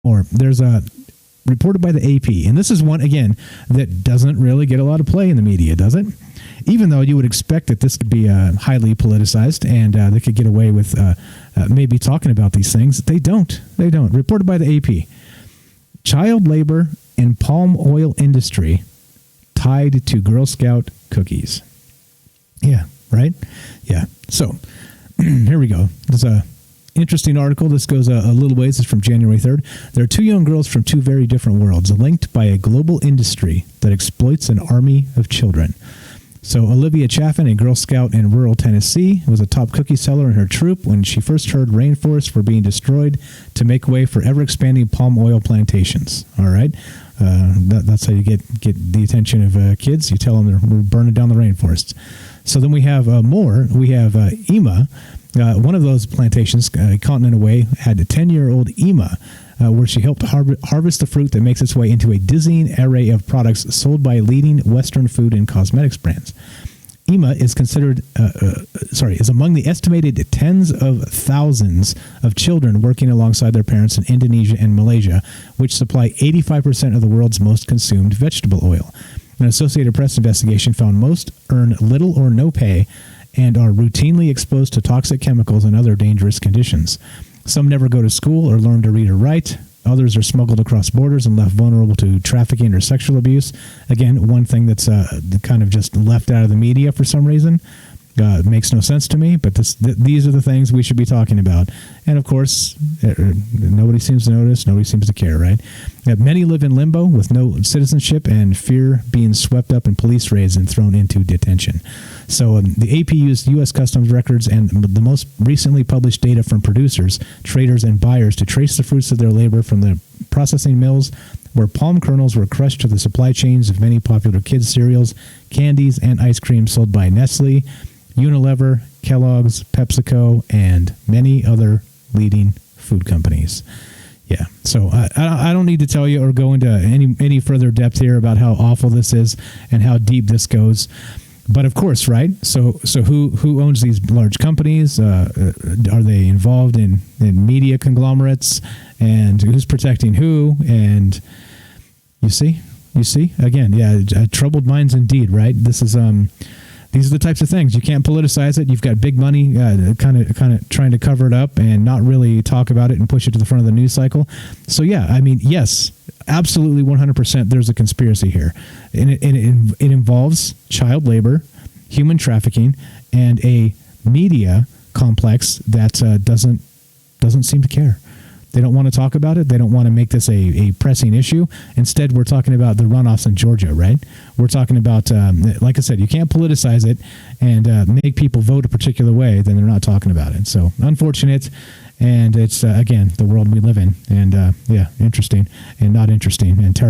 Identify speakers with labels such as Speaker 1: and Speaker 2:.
Speaker 1: Or there's a reported by the AP, and this is one, again, that doesn't really get a lot of play in the media, does it? Even though you would expect that this could be highly politicized and they could get away with maybe talking about these things. They don't. They don't. Reported by the AP. Child labor in palm oil industry tied to Girl Scout cookies. Yeah, right? Yeah. So, here we go. There's a interesting article. This goes a little ways. It's from January 3rd. There are two young girls from two very different worlds, linked by a global industry that exploits an army of children. So Olivia Chaffin, a Girl Scout in rural Tennessee, was a top cookie seller in her troop when she first heard rainforests were being destroyed to make way for ever-expanding palm oil plantations. All right? That's how you get the attention of kids. You tell them we're burning down the rainforests. So then we have more. We have Ema. One of those plantations, a continent away, had a 10-year-old Ema, where she helped harvest the fruit that makes its way into a dizzying array of products sold by leading Western food and cosmetics brands. Ema is is among the estimated tens of thousands of children working alongside their parents in Indonesia and Malaysia, which supply 85% of the world's most consumed vegetable oil. An Associated Press investigation found most earn little or no pay and are routinely exposed to toxic chemicals and other dangerous conditions. Some never go to school or learn to read or write. Others are smuggled across borders and left vulnerable to trafficking or sexual abuse. Again, one thing that's kind of just left out of the media for some reason. It makes no sense to me, but these are the things we should be talking about. And of course, nobody seems to notice, nobody seems to care, right? Many live in limbo with no citizenship and fear being swept up in police raids and thrown into detention. So the AP used U.S. Customs records and the most recently published data from producers, traders, and buyers to trace the fruits of their labor from the processing mills where palm kernels were crushed to the supply chains of many popular kids' cereals, candies, and ice cream sold by Nestle, Unilever, Kellogg's, PepsiCo, and many other leading food companies. Yeah, so I don't need to tell you or go into any further depth here about how awful this is and how deep this goes. But of course, right? So who owns these large companies? Are they involved in media conglomerates? And who's protecting who? And you see, again, yeah, troubled minds indeed, right? This is these are the types of things. You can't politicize it. You've got big money kind of trying to cover it up and not really talk about it and push it to the front of the news cycle. So, yeah, I mean, yes, absolutely 100% there's a conspiracy here. And it involves child labor, human trafficking, and a media complex that doesn't seem to care. They don't want to talk about it. They don't want to make this a pressing issue. Instead, we're talking about the runoffs in Georgia, right? We're talking about, like I said, you can't politicize it and make people vote a particular way, then they're not talking about it. So, unfortunate, and it's, again, the world we live in. And, yeah, interesting and not interesting and terrible.